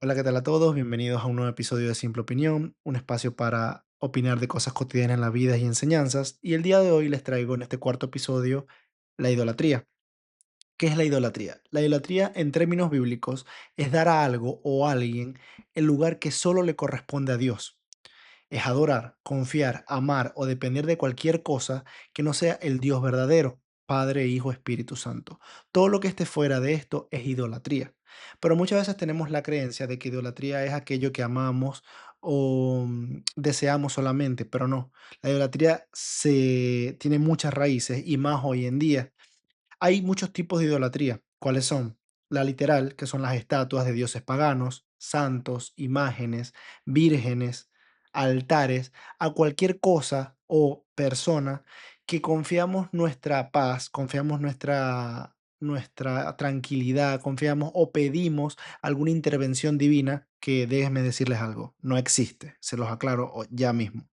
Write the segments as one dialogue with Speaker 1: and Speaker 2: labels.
Speaker 1: Hola, ¿qué tal a todos? Bienvenidos a un nuevo episodio de Simple Opinión, un espacio para opinar de cosas cotidianas en la vida y enseñanzas. Y el día de hoy les traigo en este cuarto episodio la idolatría. ¿Qué es la idolatría? La idolatría, en términos bíblicos, es dar a algo o a alguien el lugar que solo le corresponde a Dios. Es adorar, confiar, amar o depender de cualquier cosa que no sea el Dios verdadero, Padre, Hijo, Espíritu Santo. Todo lo que esté fuera de esto es idolatría. Pero muchas veces tenemos la creencia de que idolatría es aquello que amamos o deseamos solamente, pero no. La idolatría tiene muchas raíces y más hoy en día. Hay muchos tipos de idolatría. ¿Cuáles son? La literal, que son las estatuas de dioses paganos, santos, imágenes, vírgenes, altares, a cualquier cosa o persona que confiamos nuestra paz, confiamos nuestra tranquilidad, confiamos o pedimos alguna intervención divina que déjenme decirles algo, no existe, se los aclaro ya mismo.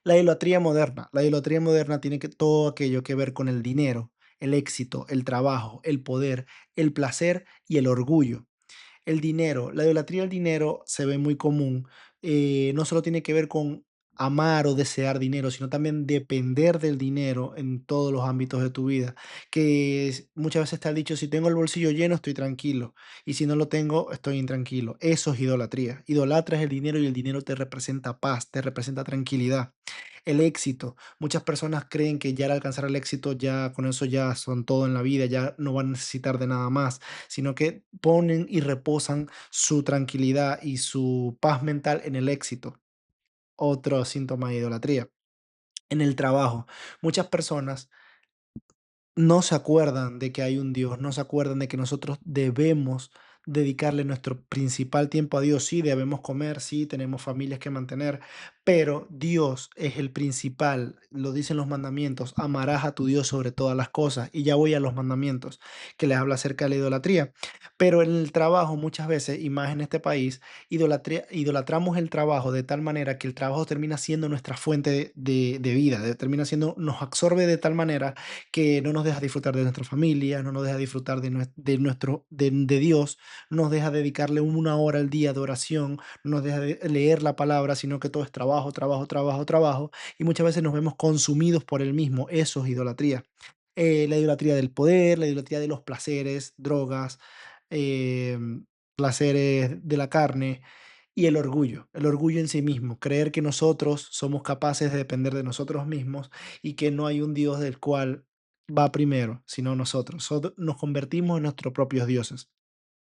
Speaker 1: La idolatría moderna. La idolatría moderna tiene que todo aquello que ver con el dinero, el éxito, el trabajo, el poder, el placer y el orgullo. El dinero, la idolatría al dinero se ve muy común. No solo tiene que ver con amar o desear dinero, sino también depender del dinero en todos los ámbitos de tu vida. Muchas veces te han dicho, si tengo el bolsillo lleno, estoy tranquilo. Y si no lo tengo, estoy intranquilo. Eso es idolatría. Idolatras el dinero y el dinero te representa paz, te representa tranquilidad. El éxito. Muchas personas creen que ya al alcanzar el éxito, ya con eso ya son todo en la vida, ya no van a necesitar de nada más, sino que ponen y reposan su tranquilidad y su paz mental en el éxito. Otro síntoma de idolatría. En el trabajo, muchas personas no se acuerdan de que hay un Dios, no se acuerdan de que nosotros debemos dedicarle nuestro principal tiempo a Dios. Sí, debemos comer, sí, tenemos familias que mantener, pero Dios es el principal, lo dicen los mandamientos, amarás a tu Dios sobre todas las cosas. Y ya voy a los mandamientos que les habla acerca de la idolatría. Pero en el trabajo muchas veces, y más en este país, idolatramos el trabajo de tal manera que el trabajo termina siendo nuestra fuente de vida, termina siendo, nos absorbe de tal manera que no nos deja disfrutar de nuestra familia, no nos deja disfrutar de Dios, no nos deja dedicarle una hora al día de oración, no nos deja de leer la palabra, sino que todo es trabajo, trabajo, trabajo, trabajo, y muchas veces nos vemos consumidos por el mismo. Eso es idolatría. La idolatría del poder, la idolatría de los placeres, drogas, placeres de la carne y el orgullo en sí mismo, creer que nosotros somos capaces de depender de nosotros mismos y que no hay un Dios del cual va primero, sino nosotros. Nos convertimos en nuestros propios dioses.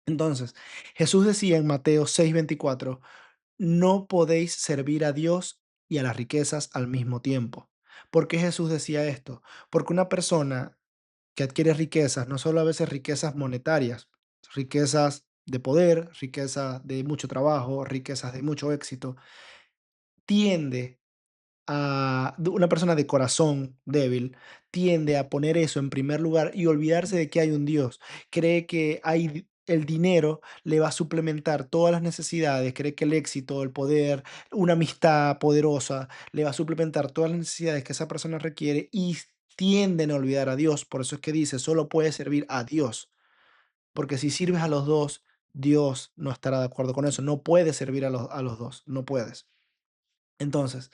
Speaker 1: Entonces, Jesús decía en Mateo 6:24, no podéis servir a Dios y a las riquezas al mismo tiempo. ¿Por qué Jesús decía esto? Porque una persona que adquiere riquezas, no solo a veces riquezas monetarias, riquezas de poder, riquezas de mucho trabajo, riquezas de mucho éxito, tiende una persona de corazón débil tiende a poner eso en primer lugar y olvidarse de que hay un Dios. Cree que el dinero le va a suplementar todas las necesidades, cree que el éxito, el poder, una amistad poderosa le va a suplementar todas las necesidades que esa persona requiere y tienden a olvidar a Dios. Por eso es que dice, solo puedes servir a Dios, porque si sirves a los dos, Dios no estará de acuerdo con eso. No puedes servir a los dos, no puedes. Entonces,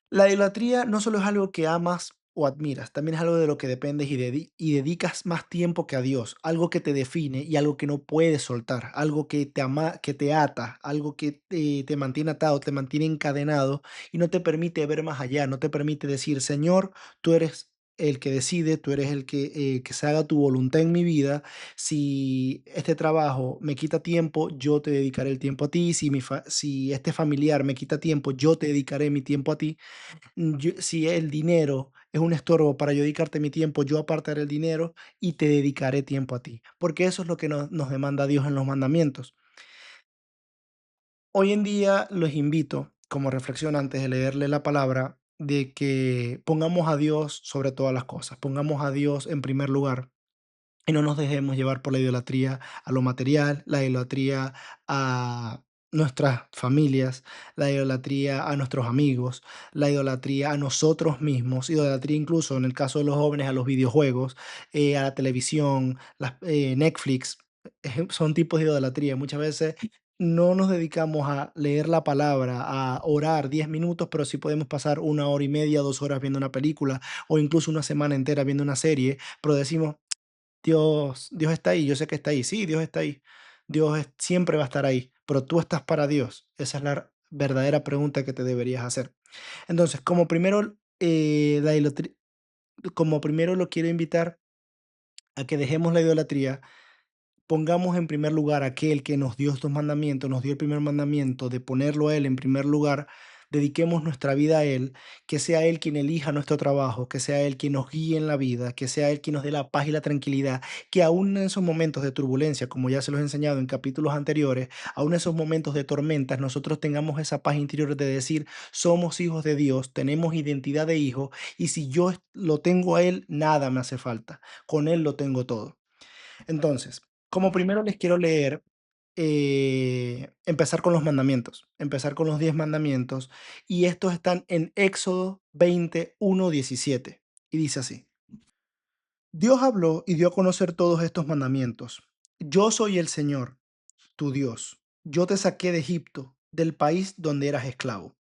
Speaker 1: la idolatría no solo es algo que amas o admiras, también es algo de lo que dependes y dedicas más tiempo que a Dios, algo que te define y algo que no puedes soltar, algo que te ata, algo que te mantiene atado, te mantiene encadenado y no te permite ver más allá, no te permite decir, Señor, tú eres el que decide, tú eres el que se haga tu voluntad en mi vida. Si este trabajo me quita tiempo, yo te dedicaré el tiempo a ti. Si este familiar me quita tiempo, yo te dedicaré mi tiempo a ti. Si el dinero es un estorbo para yo dedicarte mi tiempo, yo apartaré el dinero y te dedicaré tiempo a ti, porque eso es lo que nos demanda Dios en los mandamientos. Hoy en día los invito, como reflexión antes de leerle la palabra, de que pongamos a Dios sobre todas las cosas, pongamos a Dios en primer lugar y no nos dejemos llevar por la idolatría a lo material, la idolatría a nuestras familias, la idolatría a nuestros amigos, la idolatría a nosotros mismos, idolatría incluso en el caso de los jóvenes a los videojuegos, a la televisión, Netflix. son tipos de idolatría. Muchas veces no nos dedicamos a leer la palabra, a orar 10 minutos, pero sí podemos pasar 1 hora y media, 2 horas viendo una película o incluso una semana entera viendo una serie, pero decimos, Dios está ahí, yo sé que está ahí. Sí, Dios está ahí. Siempre va a estar ahí, pero tú estás para Dios. Esa es la verdadera pregunta que te deberías hacer. Entonces, como primero lo quiero invitar a que dejemos la idolatría. Pongamos en primer lugar a aquel que nos dio estos mandamientos, nos dio el primer mandamiento de ponerlo a Él en primer lugar, dediquemos nuestra vida a Él, que sea Él quien elija nuestro trabajo, que sea Él quien nos guíe en la vida, que sea Él quien nos dé la paz y la tranquilidad, que aún en esos momentos de turbulencia, como ya se los he enseñado en capítulos anteriores, aún en esos momentos de tormentas, nosotros tengamos esa paz interior de decir, somos hijos de Dios, tenemos identidad de hijo, y si lo tengo a Él, nada me hace falta, con Él lo tengo todo. Entonces, como primero les quiero leer, empezar con los mandamientos, empezar con los 10 mandamientos, y estos están en Éxodo 21:17, y dice así: Dios habló y dio a conocer todos estos mandamientos. Yo soy el Señor, tu Dios. Yo te saqué de Egipto, del país donde eras esclavo.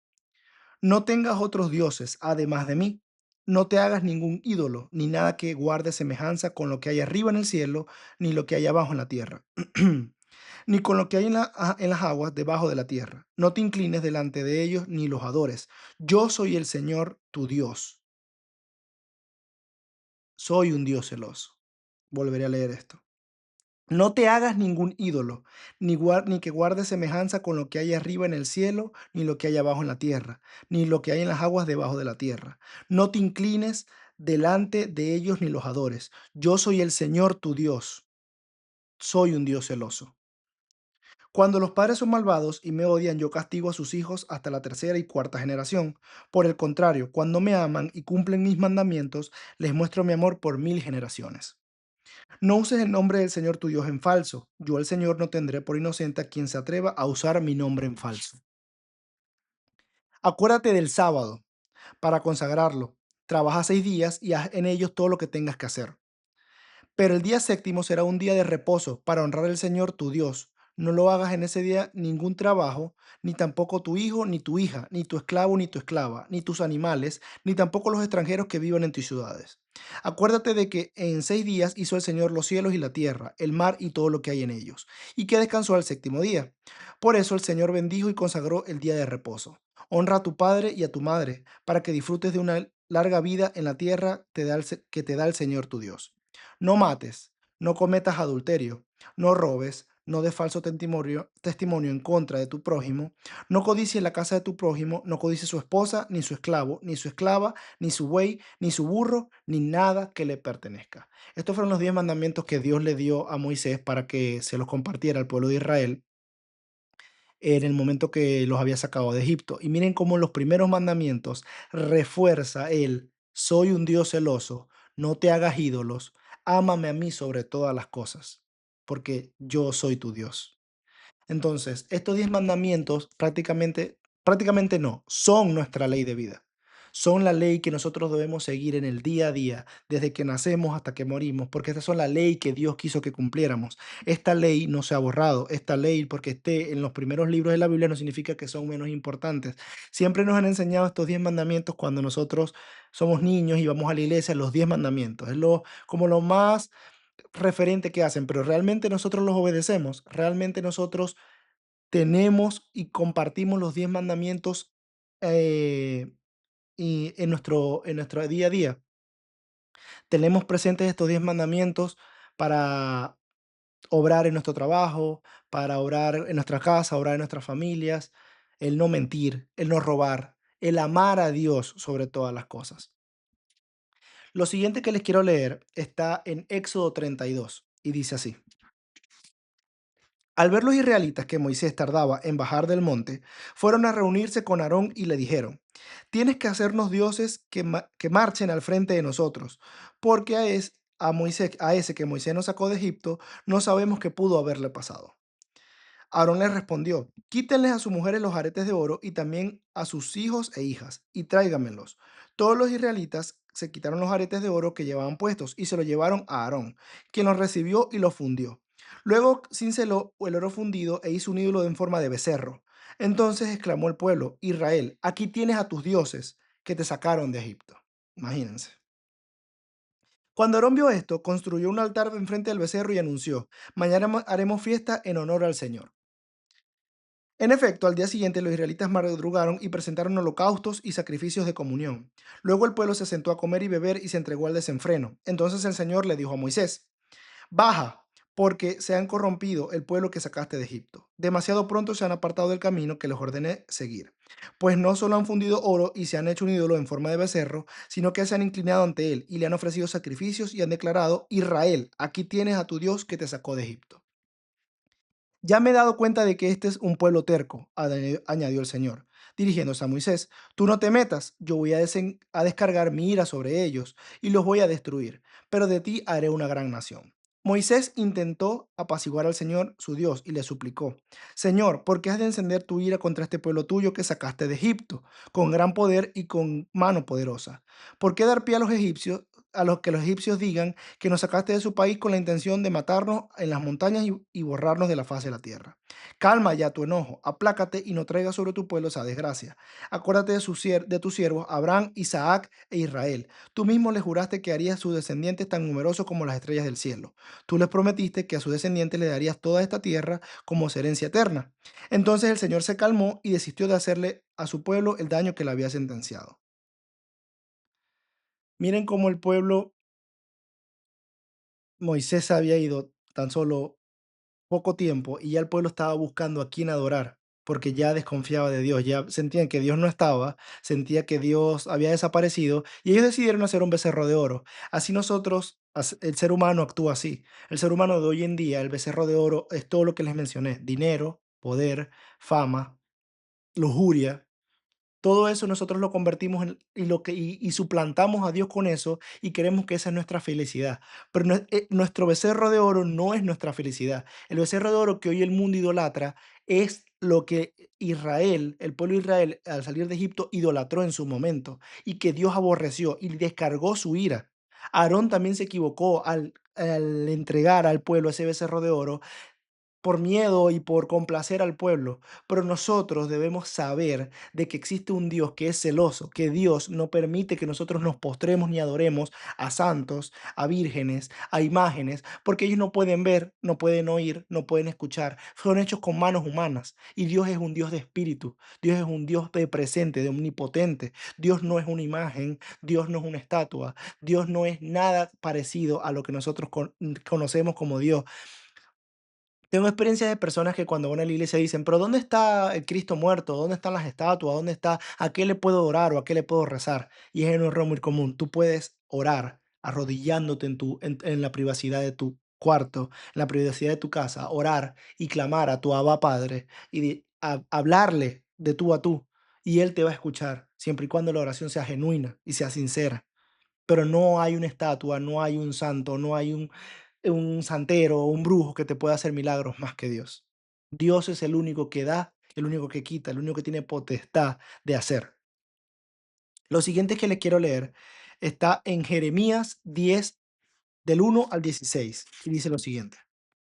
Speaker 1: No tengas otros dioses además de mí. No te hagas ningún ídolo, ni nada que guarde semejanza con lo que hay arriba en el cielo, ni lo que hay abajo en la tierra, ni con lo que hay en las aguas debajo de la tierra. No te inclines delante de ellos, ni los adores. Yo soy el Señor tu Dios. Soy un Dios celoso. Volveré a leer esto. No te hagas ningún ídolo, ni que guardes semejanza con lo que hay arriba en el cielo, ni lo que hay abajo en la tierra, ni lo que hay en las aguas debajo de la tierra. No te inclines delante de ellos ni los adores. Yo soy el Señor tu Dios. Soy un Dios celoso. Cuando los padres son malvados y me odian, yo castigo a sus hijos hasta la tercera y cuarta generación. Por el contrario, cuando me aman y cumplen mis mandamientos, les muestro mi amor por 1000 generaciones. No uses el nombre del Señor tu Dios en falso. Yo, el Señor, no tendré por inocente a quien se atreva a usar mi nombre en falso. Acuérdate del sábado para consagrarlo. Trabaja 6 días y haz en ellos todo lo que tengas que hacer. Pero el día séptimo será un día de reposo para honrar al Señor tu Dios. No lo hagas en ese día ningún trabajo, ni tampoco tu hijo, ni tu hija, ni tu esclavo, ni tu esclava, ni tus animales, ni tampoco los extranjeros que vivan en tus ciudades. Acuérdate de que en 6 días hizo el Señor los cielos y la tierra, el mar y todo lo que hay en ellos, y que descansó al séptimo día. Por eso el Señor bendijo y consagró el día de reposo. Honra a tu padre y a tu madre, para que disfrutes de una larga vida en la tierra que te da el Señor tu Dios. No mates, no cometas adulterio, no robes, no des falso testimonio en contra de tu prójimo, no codicies la casa de tu prójimo, no codicies su esposa, ni su esclavo, ni su esclava, ni su buey, ni su burro, ni nada que le pertenezca. Estos fueron los 10 mandamientos que Dios le dio a Moisés para que se los compartiera al pueblo de Israel en el momento que los había sacado de Egipto. Y miren cómo los primeros mandamientos refuerza el soy un Dios celoso, no te hagas ídolos, ámame a mí sobre todas las cosas, porque yo soy tu Dios. Entonces, estos 10 mandamientos prácticamente no, son nuestra ley de vida. Son la ley que nosotros debemos seguir en el día a día, desde que nacemos hasta que morimos, porque estas son la ley que Dios quiso que cumpliéramos. Esta ley no se ha borrado. Esta ley, porque esté en los primeros libros de la Biblia, no significa que son menos importantes. Siempre nos han enseñado estos 10 mandamientos cuando nosotros somos niños y vamos a la iglesia, los 10 mandamientos. Como lo más referente que hacen, pero realmente nosotros los obedecemos. Realmente nosotros tenemos y compartimos los 10 mandamientos, eh, y en nuestro día a día. Tenemos presentes estos 10 mandamientos para obrar en nuestro trabajo, para obrar en nuestra casa, obrar en nuestras familias, el no mentir, el no robar, el amar a Dios sobre todas las cosas. Lo siguiente que les quiero leer está en Éxodo 32 y dice así: Al ver los israelitas que Moisés tardaba en bajar del monte, fueron a reunirse con Aarón y le dijeron: Tienes que hacernos dioses que marchen al frente de nosotros, porque a ese que Moisés nos sacó de Egipto, no sabemos qué pudo haberle pasado. Aarón les respondió: Quítenles a sus mujeres los aretes de oro y también a sus hijos e hijas, y tráigamelos. Todos los israelitas se quitaron los aretes de oro que llevaban puestos y se los llevaron a Aarón, quien los recibió y los fundió. Luego cinceló el oro fundido e hizo un ídolo en forma de becerro. Entonces exclamó el pueblo, Israel, aquí tienes a tus dioses que te sacaron de Egipto. Imagínense. Cuando Aarón vio esto, construyó un altar enfrente del becerro y anunció, mañana haremos fiesta en honor al Señor. En efecto, al día siguiente los israelitas madrugaron y presentaron holocaustos y sacrificios de comunión. Luego el pueblo se sentó a comer y beber y se entregó al desenfreno. Entonces el Señor le dijo a Moisés, baja, porque se han corrompido el pueblo que sacaste de Egipto. Demasiado pronto se han apartado del camino que les ordené seguir. Pues no solo han fundido oro y se han hecho un ídolo en forma de becerro, sino que se han inclinado ante él y le han ofrecido sacrificios y han declarado, Israel, aquí tienes a tu Dios que te sacó de Egipto. Ya me he dado cuenta de que este es un pueblo terco, añadió el Señor, dirigiéndose a Moisés. Tú no te metas, yo voy a descargar mi ira sobre ellos y los voy a destruir, pero de ti haré una gran nación. Moisés intentó apaciguar al Señor, su Dios, y le suplicó, Señor, ¿por qué has de encender tu ira contra este pueblo tuyo que sacaste de Egipto, con gran poder y con mano poderosa? ¿Por qué dar pie a los egipcios, a los que los egipcios digan que nos sacaste de su país con la intención de matarnos en las montañas y borrarnos de la faz de la tierra? Calma ya tu enojo, aplácate y no traigas sobre tu pueblo esa desgracia. Acuérdate de tus siervos Abraham, Isaac e Israel. Tú mismo les juraste que harías sus descendientes tan numerosos como las estrellas del cielo. Tú les prometiste que a sus descendientes le darías toda esta tierra como su herencia eterna. Entonces el Señor se calmó y desistió de hacerle a su pueblo el daño que le había sentenciado. Miren cómo el pueblo, Moisés había ido tan solo poco tiempo y ya el pueblo estaba buscando a quién adorar, porque ya desconfiaba de Dios, ya sentían que Dios no estaba, sentía que Dios había desaparecido y ellos decidieron hacer un becerro de oro. Así nosotros, el ser humano actúa así. El ser humano de hoy en día, el becerro de oro es todo lo que les mencioné, dinero, poder, fama, lujuria. Todo eso nosotros lo convertimos y suplantamos a Dios con eso y queremos que esa es nuestra felicidad. Pero nuestro becerro de oro no es nuestra felicidad. El becerro de oro que hoy el mundo idolatra es lo que Israel, el pueblo de Israel, al salir de Egipto, idolatró en su momento y que Dios aborreció y descargó su ira. Aarón también se equivocó al entregar al pueblo ese becerro de oro por miedo y por complacer al pueblo, pero nosotros debemos saber de que existe un Dios que es celoso, que Dios no permite que nosotros nos postremos ni adoremos a santos, a vírgenes, a imágenes, porque ellos no pueden ver, no pueden oír, no pueden escuchar, fueron hechos con manos humanas y Dios es un Dios de espíritu, Dios es un Dios de presente, de omnipotente, Dios no es una imagen, Dios no es una estatua, Dios no es nada parecido a lo que nosotros conocemos como Dios. Tengo experiencias de personas que cuando van a la iglesia dicen, pero ¿dónde está el Cristo muerto? ¿Dónde están las estatuas? ¿Dónde está? ¿A qué le puedo orar o a qué le puedo rezar? Y es en un error muy común. Tú puedes orar arrodillándote en la privacidad de tu cuarto, en la privacidad de tu casa, orar y clamar a tu Abba Padre y hablarle de tú a tú. Y Él te va a escuchar, siempre y cuando la oración sea genuina y sea sincera. Pero no hay una estatua, no hay un santo, no hay un santero o un brujo que te pueda hacer milagros más que Dios. Dios es el único que da, el único que quita, el único que tiene potestad de hacer. Lo siguiente que les quiero leer está en Jeremías 10, del 1 al 16, y dice lo siguiente.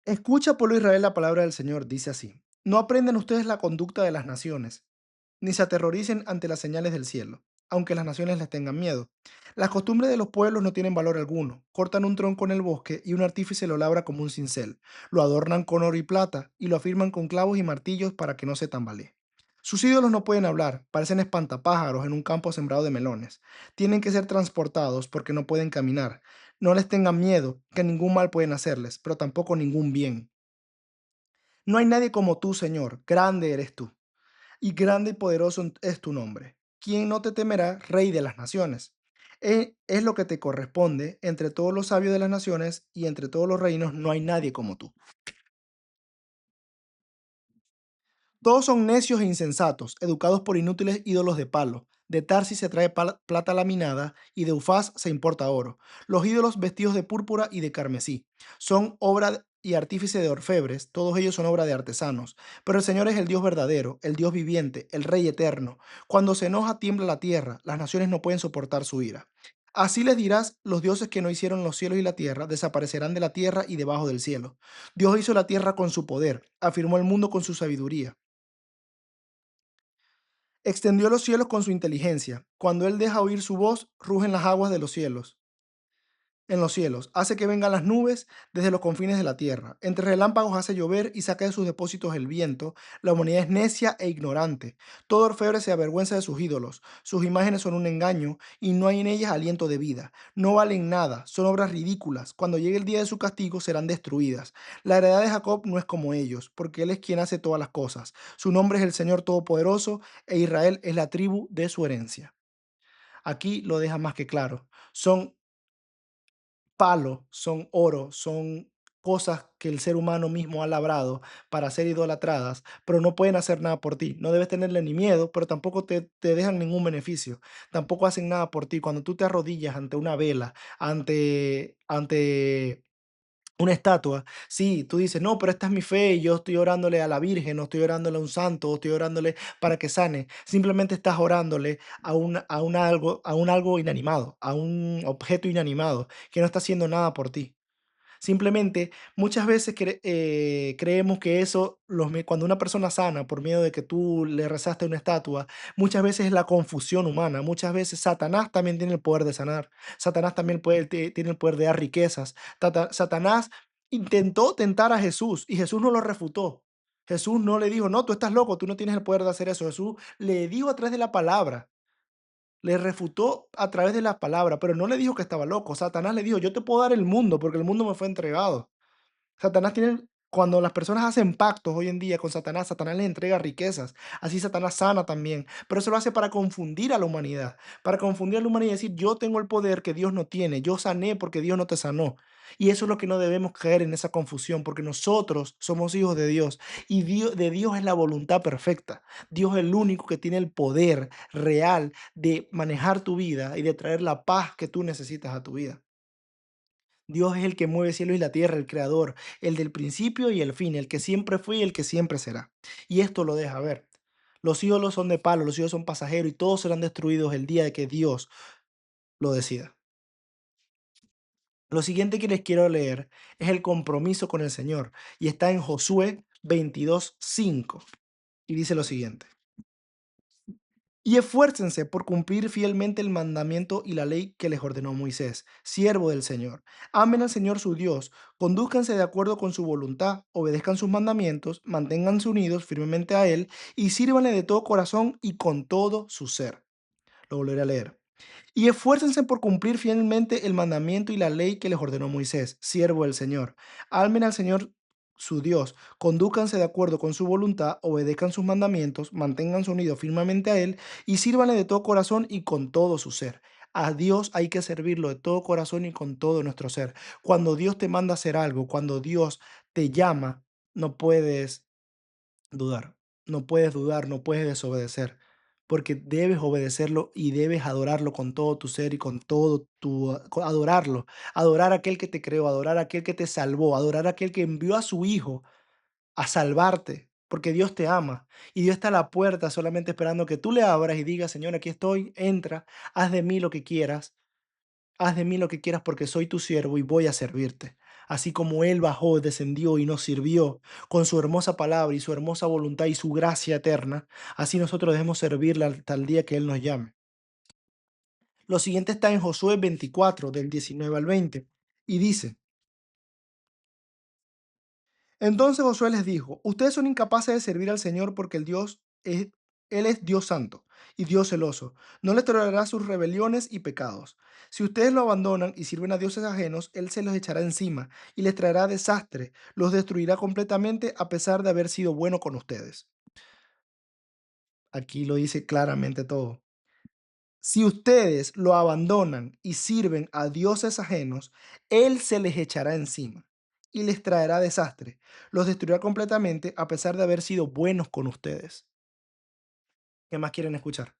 Speaker 1: Escucha, pueblo de Israel, la palabra del Señor, dice así. No aprendan ustedes la conducta de las naciones, ni se aterroricen ante las señales del cielo, aunque las naciones les tengan miedo. Las costumbres de los pueblos no tienen valor alguno. Cortan un tronco en el bosque y un artífice lo labra como un cincel. Lo adornan con oro y plata y lo afirman con clavos y martillos para que no se tambalee. Sus ídolos no pueden hablar, parecen espantapájaros en un campo sembrado de melones. Tienen que ser transportados porque no pueden caminar. No les tengan miedo, que ningún mal pueden hacerles, pero tampoco ningún bien. No hay nadie como tú, Señor, grande eres tú y grande y poderoso es tu nombre. ¿Quién no te temerá, Rey de las naciones? Es lo que te corresponde entre todos los sabios de las naciones y entre todos los reinos no hay nadie como tú. Todos son necios e insensatos, educados por inútiles ídolos de palo. De Tarsis se trae plata laminada y de Ufaz se importa oro. Los ídolos vestidos de púrpura y de carmesí son obra y artífice de orfebres, todos ellos son obra de artesanos. Pero el Señor es el Dios verdadero, el Dios viviente, el Rey eterno. Cuando se enoja tiembla la tierra, las naciones no pueden soportar su ira. Así les dirás: los dioses que no hicieron los cielos y la tierra desaparecerán de la tierra y debajo del cielo. Dios hizo la tierra con su poder, afirmó el mundo con su sabiduría. Extendió los cielos con su inteligencia. Cuando Él deja oír su voz, rugen las aguas de los cielos. En los cielos, hace que vengan las nubes desde los confines de la tierra. Entre relámpagos hace llover y saca de sus depósitos el viento. La humanidad es necia e ignorante. Todo orfebre se avergüenza de sus ídolos. Sus imágenes son un engaño y no hay en ellas aliento de vida. No valen nada, son obras ridículas. Cuando llegue el día de su castigo serán destruidas. La heredad de Jacob no es como ellos, porque Él es quien hace todas las cosas. Su nombre es el Señor Todopoderoso e Israel es la tribu de su herencia. Aquí lo deja más que claro. Son palos, son oro, son cosas que el ser humano mismo ha labrado para ser idolatradas, pero no pueden hacer nada por ti. No debes tenerle ni miedo, pero tampoco te dejan ningún beneficio. Tampoco hacen nada por ti. Cuando tú te arrodillas ante una vela, ante una estatua, sí, tú dices, no, pero esta es mi fe y yo estoy orándole a la Virgen, no estoy orándole a un santo, o estoy orándole para que sane. Simplemente estás orándole a un algo inanimado, a un objeto inanimado que no está haciendo nada por ti. Simplemente, muchas veces creemos que eso, cuando una persona sana por miedo de que tú le rezaste a una estatua, muchas veces es la confusión humana, muchas veces Satanás también tiene el poder de sanar, Satanás también tiene el poder de dar riquezas. Satanás intentó tentar a Jesús y Jesús no lo refutó. Jesús no le dijo, no, tú estás loco, tú no tienes el poder de hacer eso. Jesús le dijo a través de la palabra, le refutó a través de la palabra, pero no le dijo que estaba loco. Satanás le dijo, yo te puedo dar el mundo porque el mundo me fue entregado. Satanás tiene, cuando las personas hacen pactos hoy en día con Satanás, Satanás les entrega riquezas. Así Satanás sana también. Pero eso lo hace para confundir a la humanidad. Para confundir a la humanidad y decir, yo tengo el poder que Dios no tiene. Yo sané porque Dios no te sanó. Y eso es lo que no debemos caer en esa confusión, porque nosotros somos hijos de Dios y de Dios es la voluntad perfecta. Dios es el único que tiene el poder real de manejar tu vida y de traer la paz que tú necesitas a tu vida. Dios es el que mueve cielo y la tierra, el creador, el del principio y el fin, el que siempre fue y el que siempre será. Y esto lo deja ver. Los ídolos son de palo, los ídolos son pasajeros y todos serán destruidos el día de que Dios lo decida. Lo siguiente que les quiero leer es el compromiso con el Señor y está en Josué 22:5 y dice lo siguiente. Y esfuércense por cumplir fielmente el mandamiento y la ley que les ordenó Moisés, siervo del Señor. Amen al Señor su Dios, condúzcanse de acuerdo con su voluntad, obedezcan sus mandamientos, manténganse unidos firmemente a Él y sírvanle de todo corazón y con todo su ser. Lo volveré a leer. Y esfuércense por cumplir fielmente el mandamiento y la ley que les ordenó Moisés, siervo del Señor. Amen al Señor su Dios, condúzcanse de acuerdo con su voluntad, obedezcan sus mandamientos, manténganse unidos firmemente a Él y sírvanle de todo corazón y con todo su ser. A Dios hay que servirlo de todo corazón y con todo nuestro ser. Cuando Dios te manda a hacer algo, cuando Dios te llama, no puedes dudar. No puedes dudar, no puedes desobedecer, porque debes obedecerlo y debes adorarlo con todo tu ser y con todo adorarlo, adorar a aquel que te creó, adorar a aquel que te salvó, adorar a aquel que envió a su hijo a salvarte, porque Dios te ama y Dios está a la puerta solamente esperando que tú le abras y digas, Señor, aquí estoy, entra, haz de mí lo que quieras. Haz de mí lo que quieras porque soy tu siervo y voy a servirte. Así como Él bajó, descendió y nos sirvió con su hermosa palabra y su hermosa voluntad y su gracia eterna, así nosotros debemos servirle hasta el día que Él nos llame. Lo siguiente está en Josué 24, del 19 al 20, y dice, entonces Josué les dijo, ustedes son incapaces de servir al Señor porque Él es Dios santo y Dios celoso. No les tolerará sus rebeliones y pecados. Si ustedes lo abandonan y sirven a dioses ajenos, Él se los echará encima y les traerá desastre. Los destruirá completamente a pesar de haber sido bueno con ustedes. Aquí lo dice claramente todo. Si ustedes lo abandonan y sirven a dioses ajenos, Él se les echará encima y les traerá desastre. Los destruirá completamente a pesar de haber sido buenos con ustedes. ¿Qué más quieren escuchar?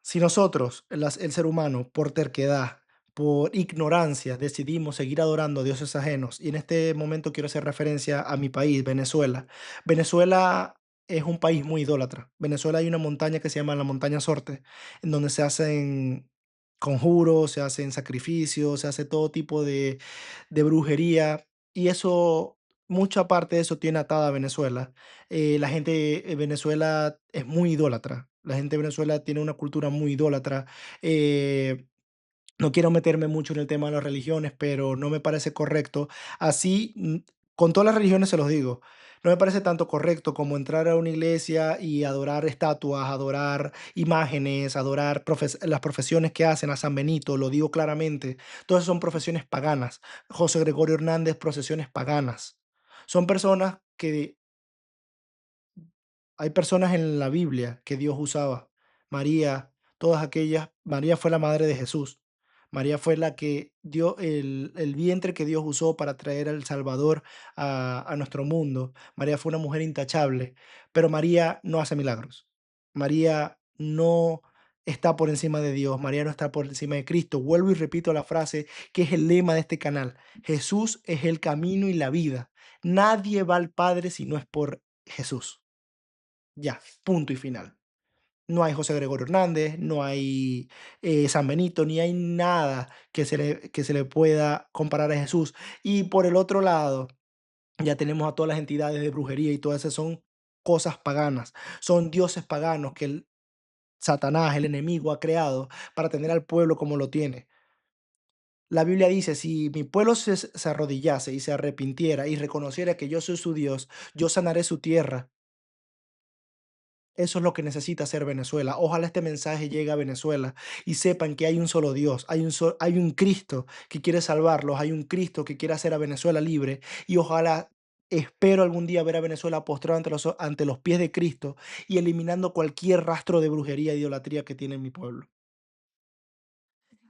Speaker 1: Si nosotros, el ser humano, por terquedad, por ignorancia, decidimos seguir adorando a dioses ajenos, y en este momento quiero hacer referencia a mi país, Venezuela. Venezuela es un país muy idólatra. Venezuela hay una montaña que se llama la Montaña Sorte, en donde se hacen conjuros, se hacen sacrificios, se hace todo tipo de brujería, y eso, mucha parte de eso tiene atada a Venezuela. La gente en Venezuela es muy idólatra. La gente de Venezuela tiene una cultura muy idólatra. eh, no quiero meterme mucho en el tema de las religiones, pero no me parece correcto. Así, con todas las religiones se los digo, no me parece tanto correcto como entrar a una iglesia y adorar estatuas, adorar imágenes, adorar las profesiones que hacen a San Benito, lo digo claramente. Todas son profesiones paganas. José Gregorio Hernández, procesiones paganas. Son personas que hay personas en la Biblia que Dios usaba. María, todas aquellas, María fue la madre de Jesús. María fue la que dio el vientre que Dios usó para traer al Salvador a nuestro mundo. María fue una mujer intachable, pero María no hace milagros. María no está por encima de Dios. María no está por encima de Cristo. Vuelvo y repito la frase que es el lema de este canal. Jesús es el camino y la vida. Nadie va al Padre si no es por Jesús. Ya, punto y final. No hay José Gregorio Hernández, no hay San Benito, ni hay nada que se le pueda comparar a Jesús. Y por el otro lado, ya tenemos a todas las entidades de brujería y todas esas son cosas paganas, son dioses paganos que el Satanás, el enemigo, ha creado para tener al pueblo como lo tiene. La Biblia dice, si mi pueblo se arrodillase y se arrepintiera y reconociera que yo soy su Dios, yo sanaré su tierra. Eso es lo que necesita hacer Venezuela. Ojalá este mensaje llegue a Venezuela y sepan que hay un solo Dios, hay un Cristo que quiere salvarlos, hay un Cristo que quiere hacer a Venezuela libre y ojalá, espero algún día ver a Venezuela postrado ante los pies de Cristo y eliminando cualquier rastro de brujería e idolatría que tiene mi pueblo.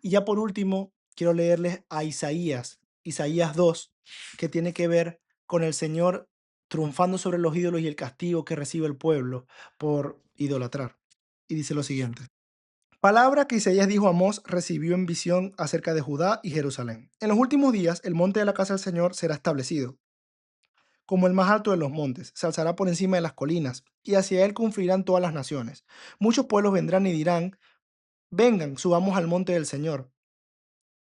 Speaker 1: Y ya por último, quiero leerles a Isaías, Isaías 2, que tiene que ver con el Señor triunfando sobre los ídolos y el castigo que recibe el pueblo por idolatrar. Y dice lo siguiente. Palabra que Isaías dijo a Amós recibió en visión acerca de Judá y Jerusalén. En los últimos días, el monte de la casa del Señor será establecido como el más alto de los montes, se alzará por encima de las colinas, y hacia él confluirán todas las naciones. Muchos pueblos vendrán y dirán, vengan, subamos al monte del Señor,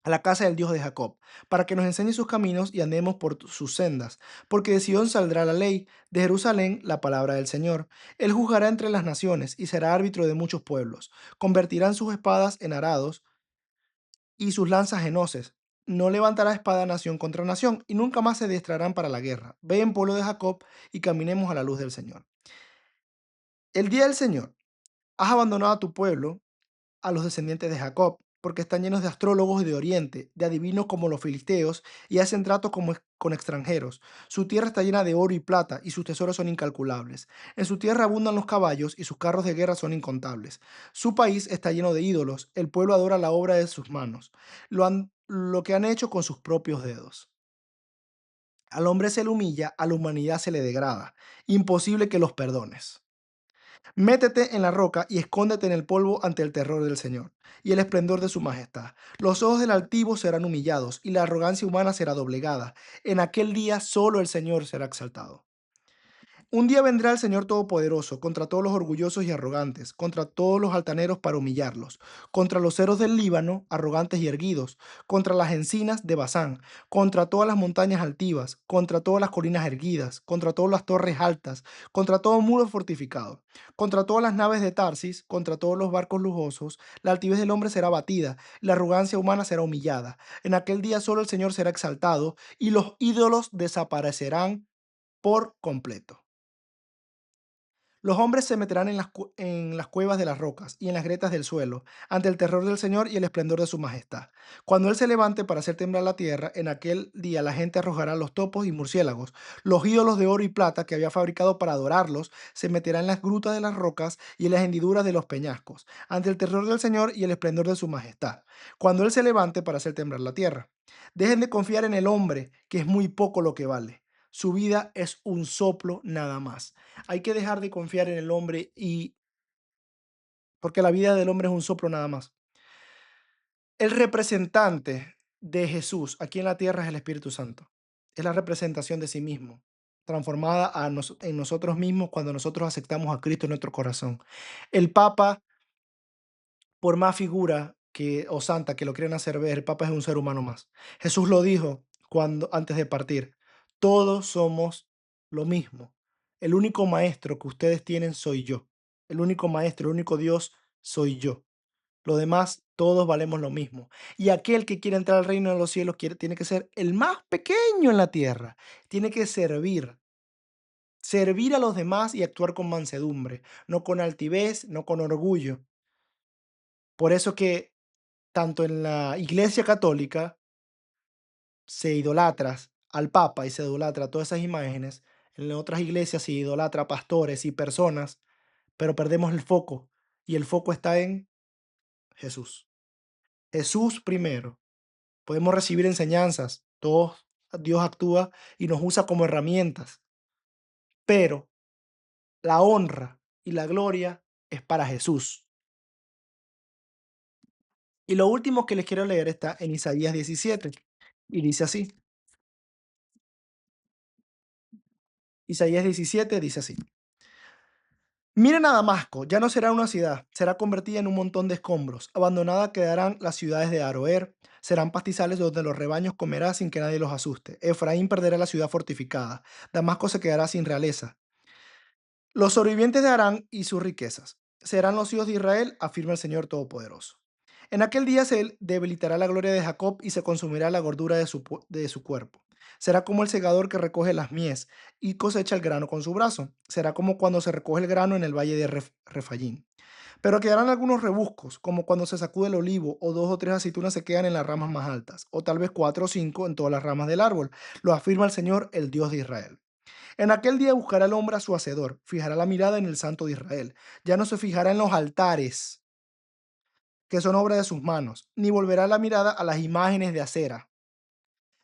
Speaker 1: a la casa del Dios de Jacob, para que nos enseñe sus caminos y andemos por sus sendas. Porque de Sión saldrá la ley, de Jerusalén la palabra del Señor. Él juzgará entre las naciones y será árbitro de muchos pueblos. Convertirán sus espadas en arados y sus lanzas en hoces. No levantará espada nación contra nación, y nunca más se adiestrarán para la guerra. Ven, pueblo de Jacob, y caminemos a la luz del Señor. El día del Señor. Has abandonado a tu pueblo, a los descendientes de Jacob, porque están llenos de astrólogos de Oriente, de adivinos como los filisteos, y hacen trato con extranjeros. Su tierra está llena de oro y plata, y sus tesoros son incalculables. En su tierra abundan los caballos, y sus carros de guerra son incontables. Su país está lleno de ídolos, el pueblo adora la obra de sus manos, lo que han hecho con sus propios dedos. Al hombre se le humilla, a la humanidad se le degrada. Imposible que los perdones. Métete en la roca y escóndete en el polvo ante el terror del Señor y el esplendor de su majestad. Los ojos del altivo serán humillados y la arrogancia humana será doblegada. En aquel día solo el Señor será exaltado. Un día vendrá el Señor Todopoderoso contra todos los orgullosos y arrogantes, contra todos los altaneros para humillarlos, contra los ceros del Líbano, arrogantes y erguidos, contra las encinas de Basán, contra todas las montañas altivas, contra todas las colinas erguidas, contra todas las torres altas, contra todo muro fortificado, contra todas las naves de Tarsis, contra todos los barcos lujosos. La altivez del hombre será abatida, la arrogancia humana será humillada. En aquel día solo el Señor será exaltado y los ídolos desaparecerán por completo. Los hombres se meterán en las cuevas de las rocas y en las grietas del suelo, ante el terror del Señor y el esplendor de su majestad. Cuando Él se levante para hacer temblar la tierra, en aquel día la gente arrojará los topos y murciélagos. Los ídolos de oro y plata que había fabricado para adorarlos se meterán en las grutas de las rocas y en las hendiduras de los peñascos, ante el terror del Señor y el esplendor de su majestad. Cuando Él se levante para hacer temblar la tierra. Dejen de confiar en el hombre, que es muy poco lo que vale. Su vida es un soplo nada más. Hay que dejar de confiar en el hombre y porque la vida del hombre es un soplo nada más. El representante de Jesús aquí en la tierra es el Espíritu Santo. Es la representación de sí mismo, transformada en nosotros mismos cuando nosotros aceptamos a Cristo en nuestro corazón. El Papa, por más figura, o santa que lo quieren hacer ver, el Papa es un ser humano más. Jesús lo dijo antes de partir. Todos somos lo mismo. El único maestro que ustedes tienen soy yo. El único maestro, el único Dios soy yo. Lo demás, todos valemos lo mismo. Y aquel que quiere entrar al reino de los cielos tiene que ser el más pequeño en la tierra. Tiene que servir a los demás y actuar con mansedumbre, no con altivez, no con orgullo. Por eso que tanto en la Iglesia Católica se idolatra al Papa y se idolatra todas esas imágenes, en otras iglesias se idolatra a pastores y personas, pero perdemos el foco, y el foco está en Jesús. Jesús primero. Podemos recibir enseñanzas, todos, Dios actúa y nos usa como herramientas, pero la honra y la gloria es para Jesús. Y lo último que les quiero leer está en Isaías 17 y dice así, Isaías 17 dice así. Miren a Damasco, ya no será una ciudad, será convertida en un montón de escombros. Abandonadas quedarán las ciudades de Aroer, serán pastizales donde los rebaños comerán sin que nadie los asuste. Efraín perderá la ciudad fortificada, Damasco se quedará sin realeza. Los sobrevivientes de Harán y sus riquezas serán los hijos de Israel, afirma el Señor Todopoderoso. En aquel día se debilitará la gloria de Jacob y se consumirá la gordura de su cuerpo. Será como el segador que recoge las mies y cosecha el grano con su brazo. Será como cuando se recoge el grano en el valle de Refayín. Pero quedarán algunos rebuscos, como cuando se sacude el olivo, o dos o tres aceitunas se quedan en las ramas más altas, o tal vez cuatro o cinco en todas las ramas del árbol. Lo afirma el Señor, el Dios de Israel. En aquel día buscará el hombre a su hacedor, fijará la mirada en el Santo de Israel. Ya no se fijará en los altares, que son obra de sus manos, ni volverá la mirada a las imágenes de acera,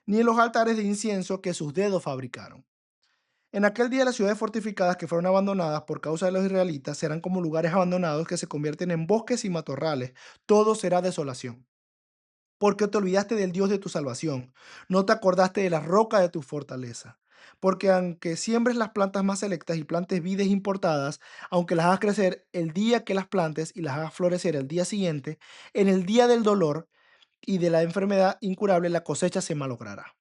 Speaker 1: ni en los altares de incienso que sus dedos fabricaron. En aquel día las ciudades fortificadas que fueron abandonadas por causa de los israelitas serán como lugares abandonados que se convierten en bosques y matorrales. Todo será desolación. Porque te olvidaste del Dios de tu salvación, no te acordaste de la roca de tu fortaleza. Porque aunque siembres las plantas más selectas y plantes vides importadas, aunque las hagas crecer el día que las plantes y las hagas florecer el día siguiente, en el día del dolor y de la enfermedad incurable la cosecha se malogrará.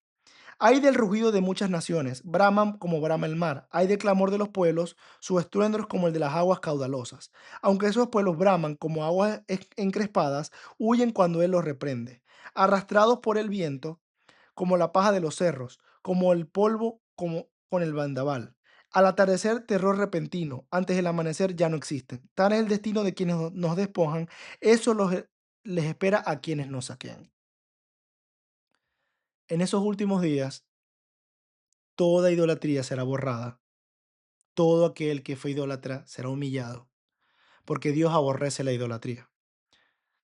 Speaker 1: Hay del rugido de muchas naciones, braman como brama el mar. Hay del clamor de los pueblos, su estruendo es como el de las aguas caudalosas. Aunque esos pueblos braman como aguas encrespadas, huyen cuando él los reprende. Arrastrados por el viento, como la paja de los cerros, como el polvo, como con el bandaval. Al atardecer, terror repentino. Antes del amanecer ya no existen. Tal es el destino de quienes nos despojan. Eso les espera a quienes nos saquean. En esos últimos días, toda idolatría será borrada. Todo aquel que fue idólatra será humillado, porque Dios aborrece la idolatría.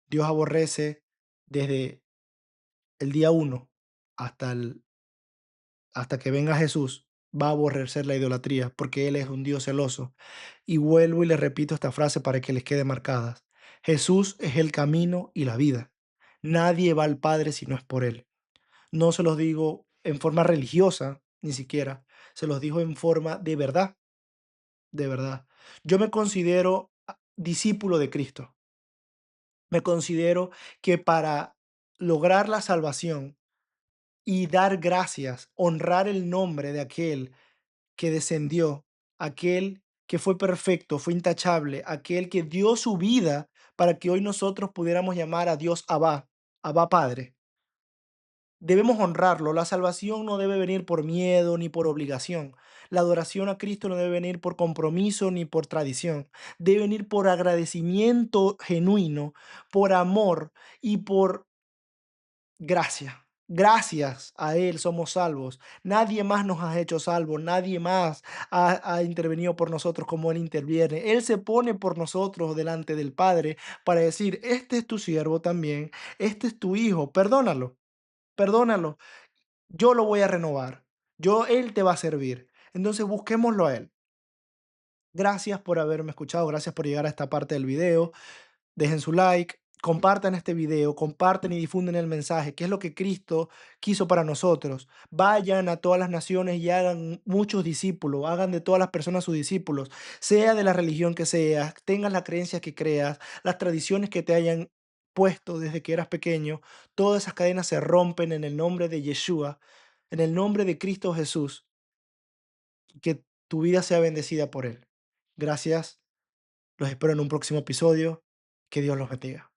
Speaker 1: Dios aborrece desde el día uno hasta, hasta que venga Jesús, va a aborrecer la idolatría, porque Él es un Dios celoso. Y vuelvo y le repito esta frase para que les quede marcada. Jesús es el camino y la vida. Nadie va al Padre si no es por Él. No se los digo en forma religiosa, ni siquiera. Se los digo en forma de verdad, de verdad. Yo me considero discípulo de Cristo. Me considero que para lograr la salvación y dar gracias, honrar el nombre de aquel que descendió, aquel que fue perfecto, fue intachable, aquel que dio su vida para que hoy nosotros pudiéramos llamar a Dios Abba, Abba Padre. Debemos honrarlo. La salvación no debe venir por miedo ni por obligación. La adoración a Cristo no debe venir por compromiso ni por tradición. Debe venir por agradecimiento genuino, por amor y por gracia. Gracias a Él somos salvos. Nadie más nos ha hecho salvos. Nadie más ha intervenido por nosotros como Él interviene. Él se pone por nosotros delante del Padre para decir, este es tu siervo también, este es tu hijo, perdónalo. Perdónalo, yo lo voy a renovar. Él te va a servir. Entonces busquémoslo a Él. Gracias por haberme escuchado, gracias por llegar a esta parte del video. Dejen su like, compartan este video, comparten y difunden el mensaje, que es lo que Cristo quiso para nosotros. Vayan a todas las naciones y hagan muchos discípulos, hagan de todas las personas sus discípulos, sea de la religión que seas, tengas las creencias que creas, las tradiciones que te hayan puesto desde que eras pequeño, todas esas cadenas se rompen en el nombre de Yeshua, en el nombre de Cristo Jesús, y que tu vida sea bendecida por Él. Gracias, los espero en un próximo episodio. Que Dios los bendiga.